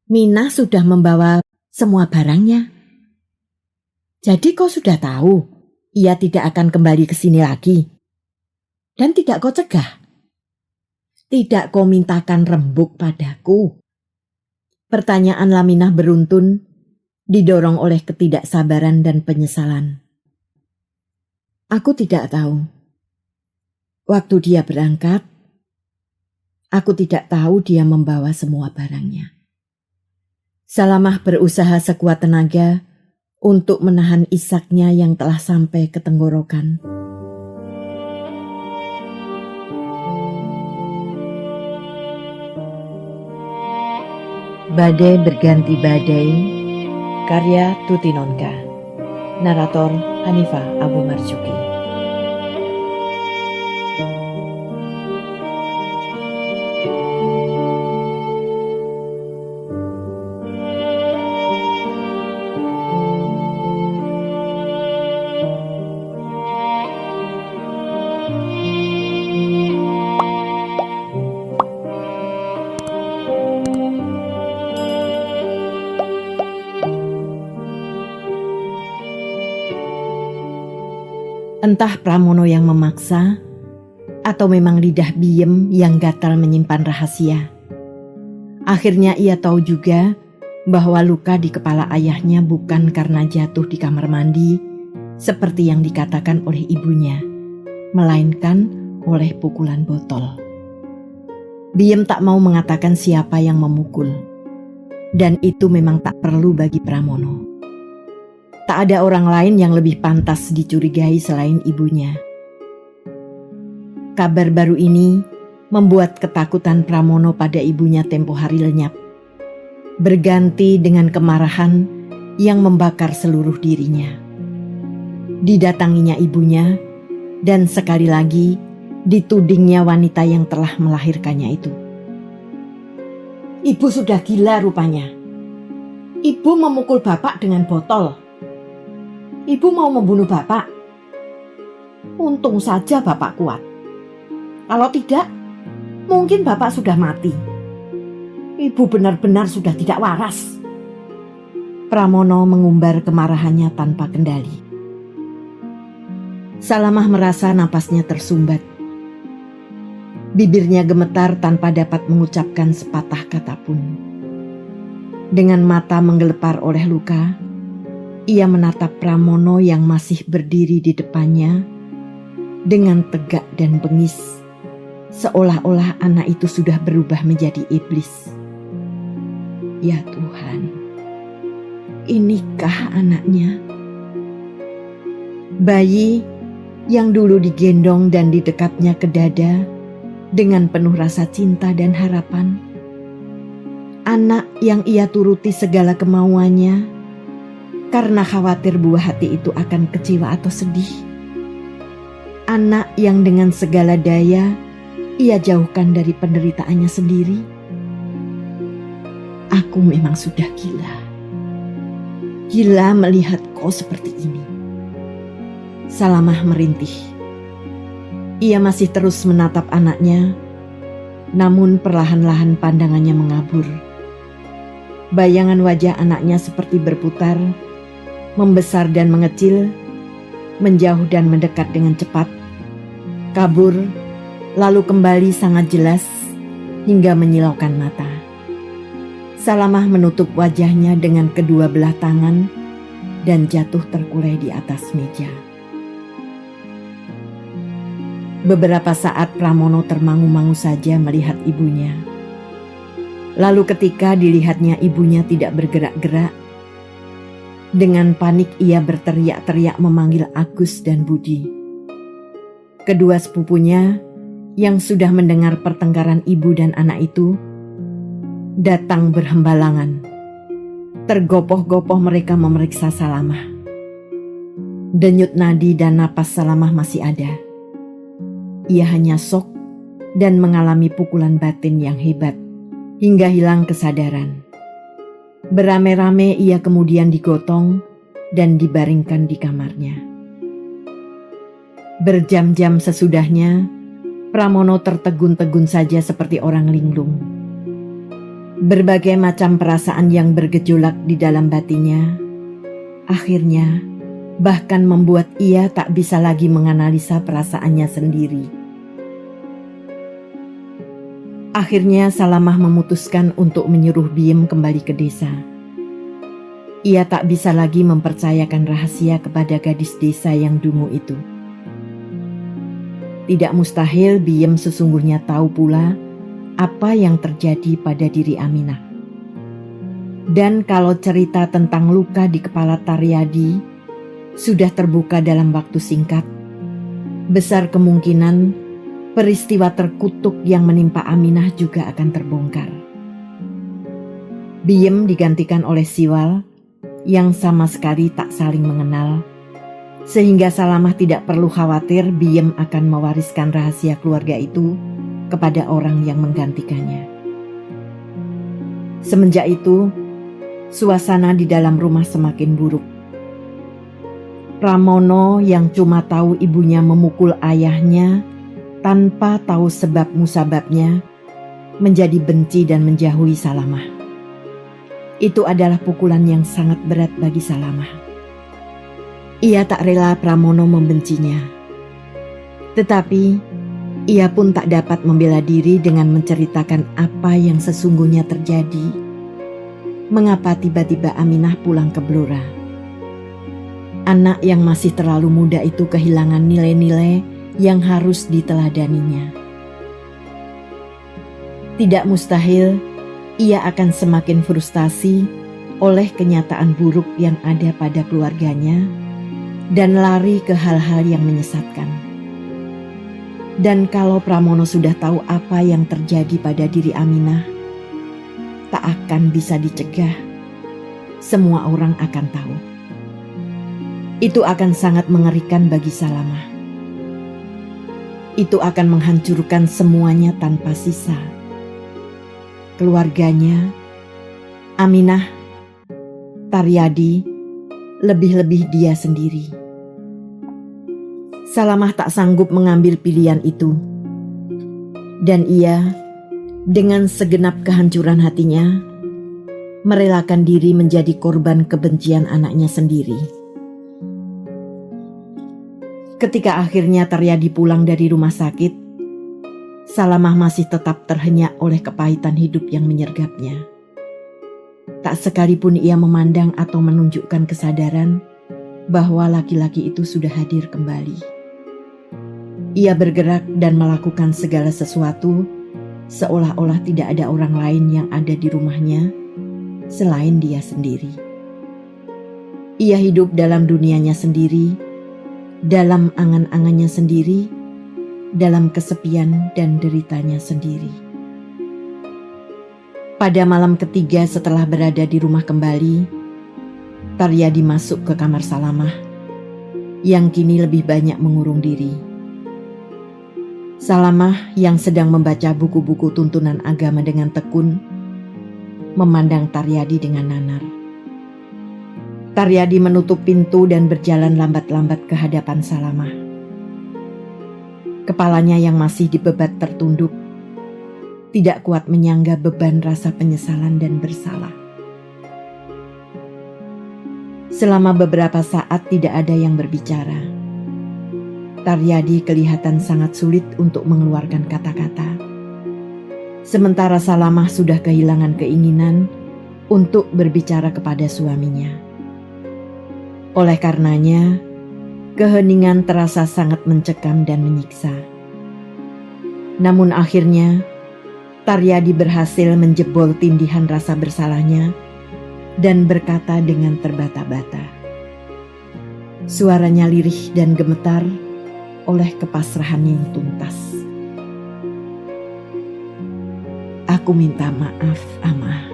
Minah sudah membawa semua barangnya. Jadi kau sudah tahu ia tidak akan kembali ke sini lagi. Dan tidak kau cegah. Tidak kau mintakan rembuk padaku. Pertanyaan Laminah beruntun, didorong oleh ketidaksabaran dan penyesalan. Aku tidak tahu. Waktu dia berangkat, aku tidak tahu dia membawa semua barangnya. Salamah berusaha sekuat tenaga untuk menahan isaknya yang telah sampai ke tenggorokan. Badai berganti badai, karya Tuti Nonka, narator Hanifah Abu Marzuki. Entah Pramono yang memaksa, atau memang lidah biem yang gatal menyimpan rahasia. Akhirnya ia tahu juga bahwa luka di kepala ayahnya bukan karena jatuh di kamar mandi, seperti yang dikatakan oleh ibunya, melainkan oleh pukulan botol. Biem tak mau mengatakan siapa yang memukul, dan itu memang tak perlu bagi Pramono. Tak ada orang lain yang lebih pantas dicurigai selain ibunya. Kabar baru ini membuat ketakutan Pramono pada ibunya tempo hari lenyap, berganti dengan kemarahan yang membakar seluruh dirinya. Didatanginya ibunya, dan sekali lagi ditudingnya wanita yang telah melahirkannya itu. Ibu sudah gila rupanya. Ibu memukul bapak dengan botol. Ibu mau membunuh bapak. Untung saja bapak kuat. Kalau tidak, mungkin bapak sudah mati. Ibu benar-benar sudah tidak waras. Pramono mengumbar kemarahannya tanpa kendali. Salamah merasa napasnya tersumbat. Bibirnya gemetar tanpa dapat mengucapkan sepatah kata pun. Dengan mata menggelepar oleh luka, ia menatap Pramono yang masih berdiri di depannya dengan tegak dan bengis, seolah-olah anak itu sudah berubah menjadi iblis. Ya Tuhan, inikah anaknya? Bayi yang dulu digendong dan didekapnya ke dada dengan penuh rasa cinta dan harapan. Anak yang ia turuti segala kemauannya karena khawatir buah hati itu akan kecewa atau sedih. Anak yang dengan segala daya ia jauhkan dari penderitaannya sendiri. Aku memang sudah gila. Gila melihat kau seperti ini. Salamah merintih. Ia masih terus menatap anaknya, namun perlahan-lahan pandangannya mengabur. Bayangan wajah anaknya seperti berputar, membesar dan mengecil, menjauh dan mendekat dengan cepat, kabur, lalu kembali sangat jelas hingga menyilaukan mata. Salamah menutup wajahnya dengan kedua belah tangan dan jatuh terkulai di atas meja. Beberapa saat Pramono termangu-mangu saja melihat ibunya. Lalu ketika dilihatnya ibunya tidak bergerak-gerak, dengan panik ia berteriak-teriak memanggil Agus dan Budi. Kedua sepupunya yang sudah mendengar pertengkaran ibu dan anak itu datang berhambalangan. Tergopoh-gopoh mereka memeriksa Salamah. Denyut nadi dan napas Salamah masih ada. Ia hanya shock dan mengalami pukulan batin yang hebat hingga hilang kesadaran. Beramai-ramai ia kemudian digotong dan dibaringkan di kamarnya. Berjam-jam sesudahnya, Pramono tertegun-tegun saja seperti orang linglung. Berbagai macam perasaan yang bergejolak di dalam batinnya, akhirnya bahkan membuat ia tak bisa lagi menganalisa perasaannya sendiri. Akhirnya Salamah memutuskan untuk menyuruh Biem kembali ke desa. Ia tak bisa lagi mempercayakan rahasia kepada gadis desa yang dungu itu. Tidak mustahil Biem sesungguhnya tahu pula apa yang terjadi pada diri Aminah. Dan kalau cerita tentang luka di kepala Taryadi sudah terbuka dalam waktu singkat, besar kemungkinan peristiwa terkutuk yang menimpa Aminah juga akan terbongkar. Biem digantikan oleh Siwal yang sama sekali tak saling mengenal, sehingga Salamah tidak perlu khawatir Biem akan mewariskan rahasia keluarga itu kepada orang yang menggantikannya. Semenjak itu, suasana di dalam rumah semakin buruk. Pramono yang cuma tahu ibunya memukul ayahnya tanpa tahu sebab musababnya menjadi benci dan menjauhi Salamah. Itu adalah pukulan yang sangat berat bagi Salamah. Ia tak rela Pramono membencinya. Tetapi ia pun tak dapat membela diri dengan menceritakan apa yang sesungguhnya terjadi. Mengapa tiba-tiba Aminah pulang ke Blora? Anak yang masih terlalu muda itu kehilangan nilai-nilai yang harus diteladaninya. Tidak mustahil ia akan semakin frustasi oleh kenyataan buruk yang ada pada keluarganya dan lari ke hal-hal yang menyesatkan. Dan kalau Pramono sudah tahu apa yang terjadi pada diri Aminah, tak akan bisa dicegah. Semua orang akan tahu. Itu akan sangat mengerikan bagi Salamah. Itu akan menghancurkan semuanya tanpa sisa. Keluarganya, Aminah, Taryadi, lebih-lebih dia sendiri. Salamah tak sanggup mengambil pilihan itu. Dan ia, dengan segenap kehancuran hatinya, merelakan diri menjadi korban kebencian anaknya sendiri. Ketika akhirnya Taryadi pulang dari rumah sakit, Salamah masih tetap terhenyak oleh kepahitan hidup yang menyergapnya. Tak sekalipun ia memandang atau menunjukkan kesadaran bahwa laki-laki itu sudah hadir kembali. Ia bergerak dan melakukan segala sesuatu seolah-olah tidak ada orang lain yang ada di rumahnya selain dia sendiri. Ia hidup dalam dunianya sendiri, dalam angan-angannya sendiri, dalam kesepian dan deritanya sendiri. Pada malam ketiga setelah berada di rumah kembali, Taryadi masuk ke kamar Salamah yang kini lebih banyak mengurung diri. Salamah yang sedang membaca buku-buku tuntunan agama dengan tekun, memandang Taryadi dengan nanar. Taryadi menutup pintu dan berjalan lambat-lambat ke hadapan Salamah. Kepalanya yang masih dibebat tertunduk, tidak kuat menyangga beban rasa penyesalan dan bersalah. Selama beberapa saat tidak ada yang berbicara. Taryadi kelihatan sangat sulit untuk mengeluarkan kata-kata. Sementara Salamah sudah kehilangan keinginan untuk berbicara kepada suaminya. Oleh karenanya, keheningan terasa sangat mencekam dan menyiksa. Namun akhirnya, Taryadi berhasil menjebol tindihan rasa bersalahnya dan berkata dengan terbata-bata. Suaranya lirih dan gemetar oleh kepasrahan yang tuntas. Aku minta maaf, Amah.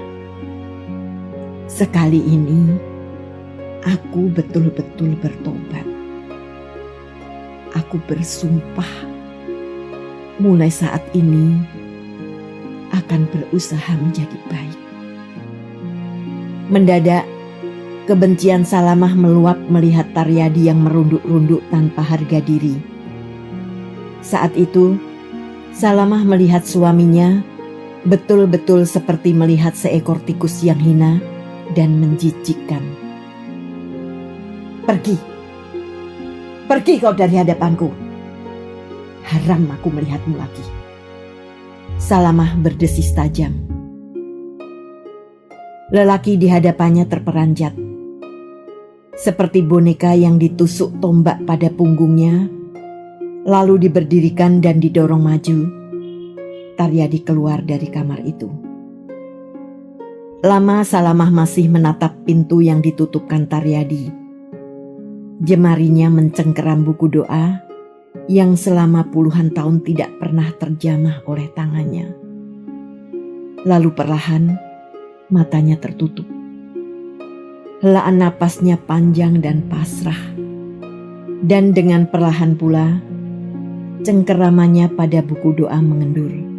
Sekali ini, aku betul-betul bertobat. Aku bersumpah, mulai saat ini akan berusaha menjadi baik. Mendadak, kebencian Salamah meluap melihat Taryadi yang merunduk-runduk tanpa harga diri. Saat itu, Salamah melihat suaminya Betul-betul seperti melihat seekor tikus yang hina dan menjijikkan. Pergi. Pergi kau dari hadapanku. Haram aku melihatmu lagi. Salamah berdesis tajam. Lelaki di hadapannya terperanjat. Seperti boneka yang ditusuk tombak pada punggungnya, lalu diberdirikan dan didorong maju. Taryadi keluar dari kamar itu. Lama Salamah masih menatap pintu yang ditutupkan Taryadi. Jemarinya mencengkeram buku doa yang selama puluhan tahun tidak pernah terjamah oleh tangannya. Lalu perlahan matanya tertutup. Helaan napasnya panjang dan pasrah. Dan dengan perlahan pula, cengkeramannya pada buku doa mengendur.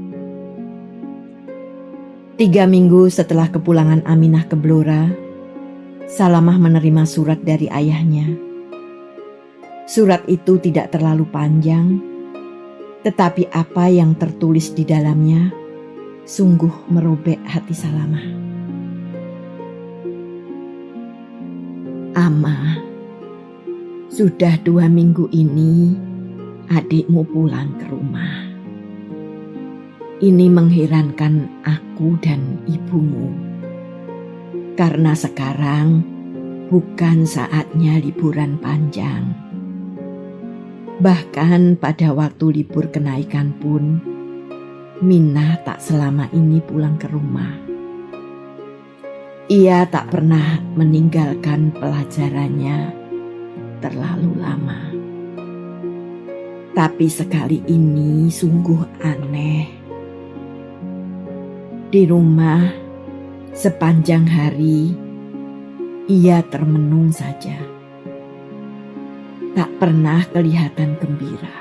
3 minggu setelah kepulangan Aminah ke Blora, Salamah menerima surat dari ayahnya. Surat itu tidak terlalu panjang, tetapi apa yang tertulis di dalamnya sungguh merobek hati Salamah. Ama, sudah 2 minggu ini adikmu pulang ke rumah. Ini mengherankan aku dan ibumu. Karena sekarang bukan saatnya liburan panjang. Bahkan pada waktu libur kenaikan pun, Minah tak selama ini pulang ke rumah. Ia tak pernah meninggalkan pelajarannya terlalu lama. Tapi sekali ini sungguh aneh. Di rumah sepanjang hari ia termenung saja. Tak pernah kelihatan gembira.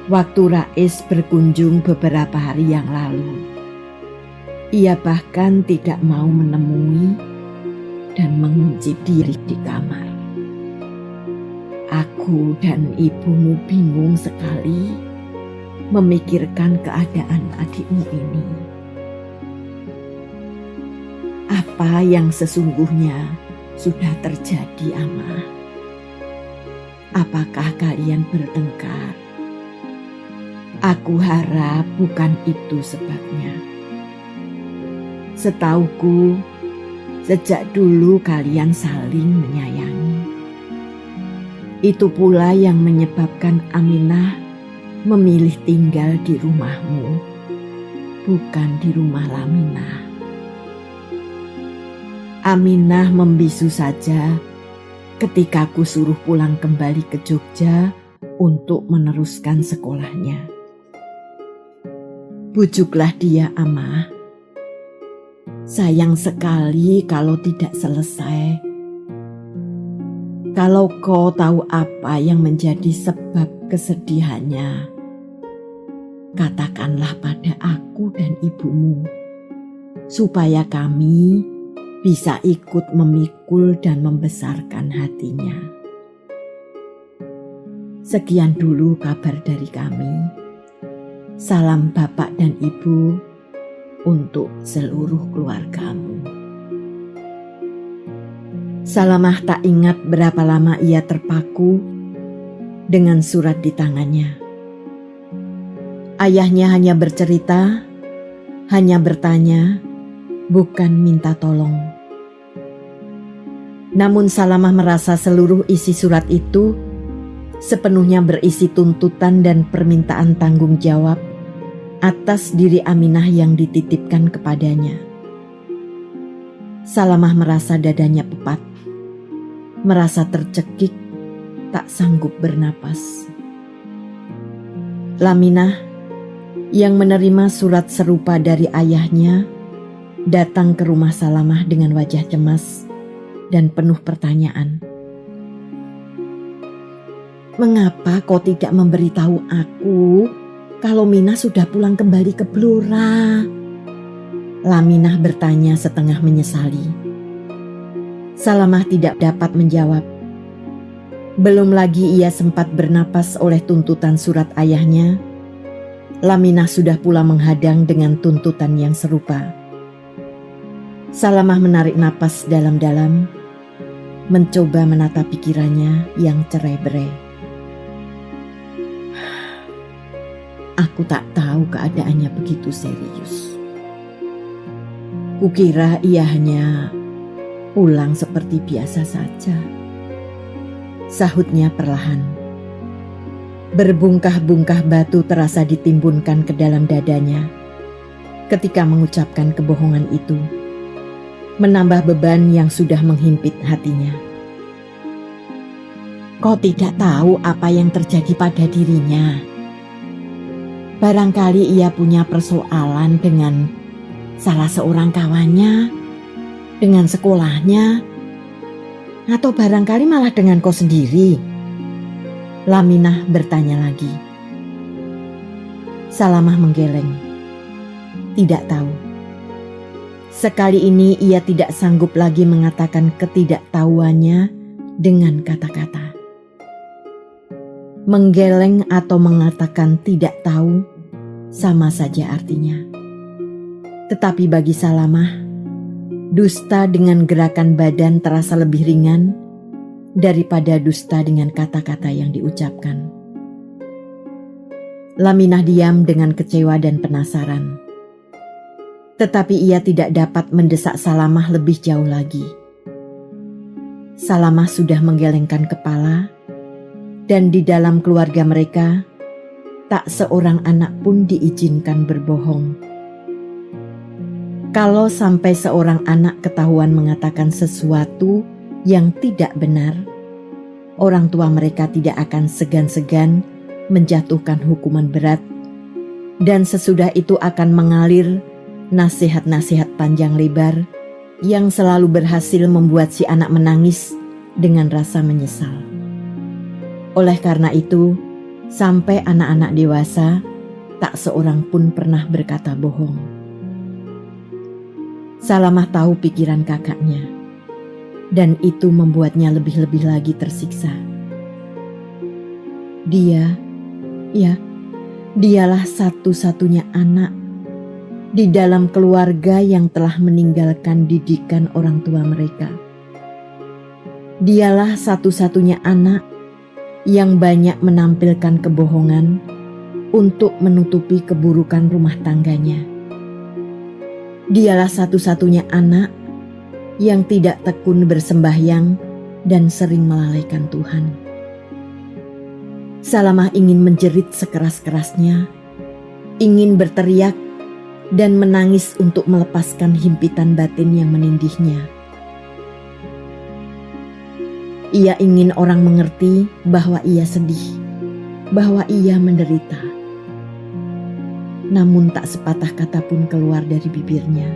Waktu Rais berkunjung beberapa hari yang lalu, ia bahkan tidak mau menemui dan mengunci diri di kamar. Aku dan ibumu bingung sekali memikirkan keadaan adikmu ini. Apa yang sesungguhnya sudah terjadi, Ama? Apakah kalian bertengkar? Aku harap bukan itu sebabnya. Setauku, sejak dulu kalian saling menyayangi. Itu pula yang menyebabkan Aminah memilih tinggal di rumahmu, bukan di rumah Laminah. Aminah membisu saja ketika aku suruh pulang kembali ke Jogja untuk meneruskan sekolahnya. Bujuklah dia, Amah. Sayang sekali kalau tidak selesai. Kalau kau tahu apa yang menjadi sebab kesedihannya, katakanlah pada aku dan ibumu, supaya kami bisa ikut memikul dan membesarkan hatinya. Sekian dulu kabar dari kami. Salam Bapak dan Ibu untuk seluruh keluargamu. Salamah tak ingat berapa lama ia terpaku dengan surat di tangannya. Ayahnya hanya bercerita, hanya bertanya, bukan minta tolong. Namun Salamah merasa seluruh isi surat itu sepenuhnya berisi tuntutan dan permintaan tanggung jawab atas diri Aminah yang dititipkan kepadanya. Salamah merasa dadanya pepat, merasa tercekik, tak sanggup bernapas. Laminah yang menerima surat serupa dari ayahnya datang ke rumah Salamah dengan wajah cemas dan penuh pertanyaan. Mengapa kau tidak memberitahu aku kalau Minah sudah pulang kembali ke Blora? Laminah bertanya setengah menyesali. Salamah tidak dapat menjawab. Belum lagi ia sempat bernapas oleh tuntutan surat ayahnya. Laminah sudah pula menghadang dengan tuntutan yang serupa. Salamah menarik napas dalam-dalam, mencoba menata pikirannya yang cerai-berai. Aku tak tahu keadaannya begitu serius. Kukira ia hanya pulang seperti biasa saja, sahutnya perlahan. Berbungkah-bungkah batu terasa ditimbunkan ke dalam dadanya ketika mengucapkan kebohongan itu, menambah beban yang sudah menghimpit hatinya. Kau tidak tahu apa yang terjadi pada dirinya. Barangkali ia punya persoalan dengan salah seorang kawannya, dengan sekolahnya, atau barangkali malah dengan kau sendiri. Laminah bertanya lagi. Salamah menggeleng. Tidak tahu. Sekali ini ia tidak sanggup lagi mengatakan ketidaktahuannya dengan kata-kata. Menggeleng atau mengatakan tidak tahu sama saja artinya. Tetapi bagi Salamah, dusta dengan gerakan badan terasa lebih ringan daripada dusta dengan kata-kata yang diucapkan. Laminah diam dengan kecewa dan penasaran. Tetapi ia tidak dapat mendesak Salamah lebih jauh lagi. Salamah sudah menggelengkan kepala, dan di dalam keluarga mereka, tak seorang anak pun diizinkan berbohong. Kalau sampai seorang anak ketahuan mengatakan sesuatu yang tidak benar, orang tua mereka tidak akan segan-segan menjatuhkan hukuman berat, dan sesudah itu akan mengalir nasihat-nasihat panjang lebar yang selalu berhasil membuat si anak menangis dengan rasa menyesal. Oleh karena itu, sampai anak-anak dewasa, tak seorang pun pernah berkata bohong. Salamah tahu pikiran kakaknya, dan itu membuatnya lebih-lebih lagi tersiksa. Dialah satu-satunya anak di dalam keluarga yang telah meninggalkan didikan orang tua mereka. Dialah satu-satunya anak yang banyak menampilkan kebohongan untuk menutupi keburukan rumah tangganya. Dialah satu-satunya anak yang tidak tekun bersembahyang dan sering melalaikan Tuhan. Salamah ingin menjerit sekeras-kerasnya, ingin berteriak dan menangis untuk melepaskan himpitan batin yang menindihnya. Ia ingin orang mengerti bahwa ia sedih, bahwa ia menderita. Namun tak sepatah kata pun keluar dari bibirnya.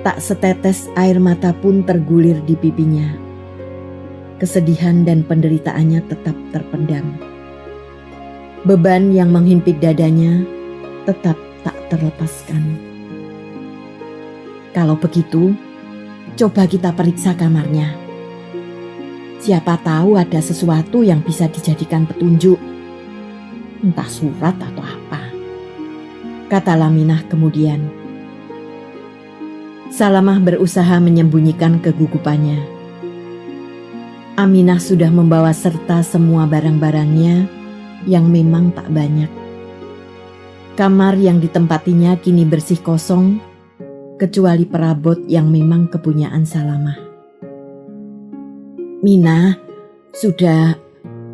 Tak setetes air mata pun tergulir di pipinya. Kesedihan dan penderitaannya tetap terpendam. Beban yang menghimpit dadanya tetap tak terlepaskan. Kalau begitu, coba kita periksa kamarnya. Siapa tahu ada sesuatu yang bisa dijadikan petunjuk. Entah surat atau apa, kata Laminah kemudian. Salamah berusaha menyembunyikan kegugupannya. Aminah sudah membawa serta semua barang-barangnya yang memang tak banyak. Kamar yang ditempatinya kini bersih kosong, kecuali perabot yang memang kepunyaan Salamah. Mina sudah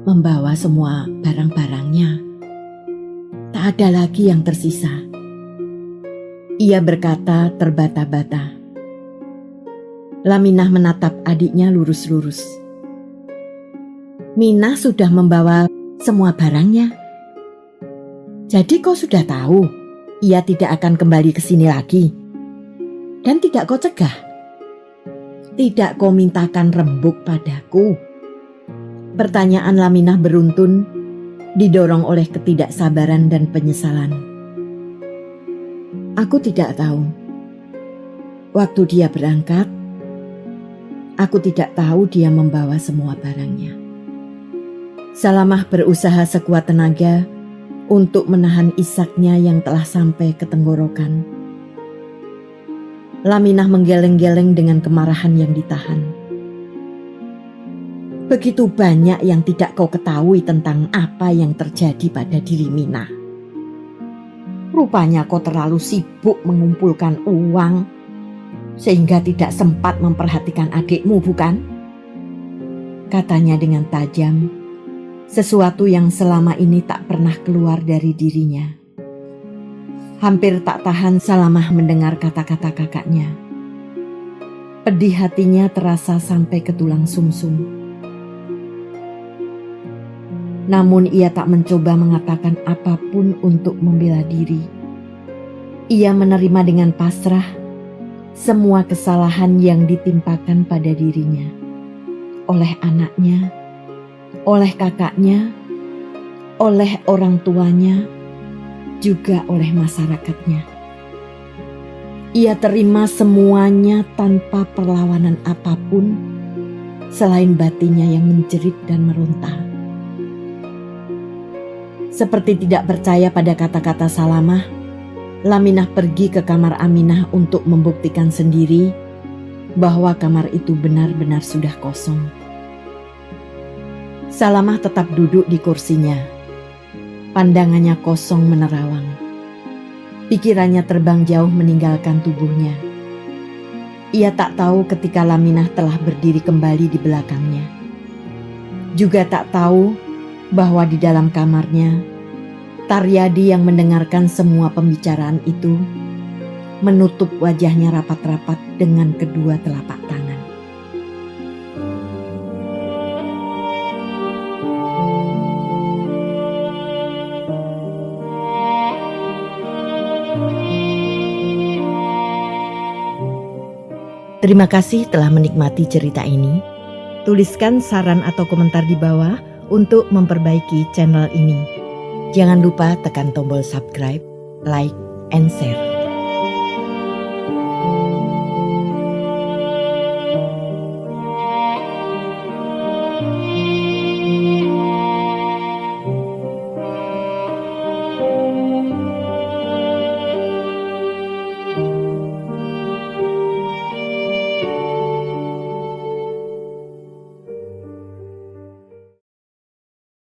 membawa semua barang-barangnya. Tak ada lagi yang tersisa. Ia berkata terbata-bata. Laminah menatap adiknya lurus-lurus. Mina sudah membawa semua barangnya. Jadi kau sudah tahu ia tidak akan kembali ke sini lagi. Dan tidak kau cegah. Tidak kau mintakan rembuk padaku. Pertanyaan Laminah beruntun, didorong oleh ketidaksabaran dan penyesalan. Aku tidak tahu. Waktu dia berangkat, aku tidak tahu dia membawa semua barangnya. Salamah berusaha sekuat tenaga untuk menahan isaknya yang telah sampai ke tenggorokan. Laminah menggeleng-geleng dengan kemarahan yang ditahan. Begitu banyak yang tidak kau ketahui tentang apa yang terjadi pada diri Minah. Rupanya kau terlalu sibuk mengumpulkan uang sehingga tidak sempat memperhatikan adikmu, bukan? Katanya dengan tajam, sesuatu yang selama ini tak pernah keluar dari dirinya. Hampir tak tahan Salamah mendengar kata-kata kakaknya. Pedih hatinya terasa sampai ke tulang sumsum. Namun ia tak mencoba mengatakan apapun untuk membela diri. Ia menerima dengan pasrah semua kesalahan yang ditimpakan pada dirinya. Oleh anaknya, oleh kakaknya, oleh orang tuanya, juga oleh masyarakatnya. Ia terima semuanya tanpa perlawanan apapun selain batinnya yang menjerit dan meronta. Seperti tidak percaya pada kata-kata Salamah, Laminah pergi ke kamar Aminah untuk membuktikan sendiri bahwa kamar itu benar-benar sudah kosong. Salamah tetap duduk di kursinya. Pandangannya kosong menerawang. Pikirannya terbang jauh meninggalkan tubuhnya. Ia tak tahu ketika Laminah telah berdiri kembali di belakangnya. Juga tak tahu bahwa di dalam kamarnya, Taryadi yang mendengarkan semua pembicaraan itu menutup wajahnya rapat-rapat dengan kedua telapak tangan. Terima kasih telah menikmati cerita ini. Tuliskan saran atau komentar di bawah untuk memperbaiki channel ini. Jangan lupa tekan tombol subscribe, like, and share.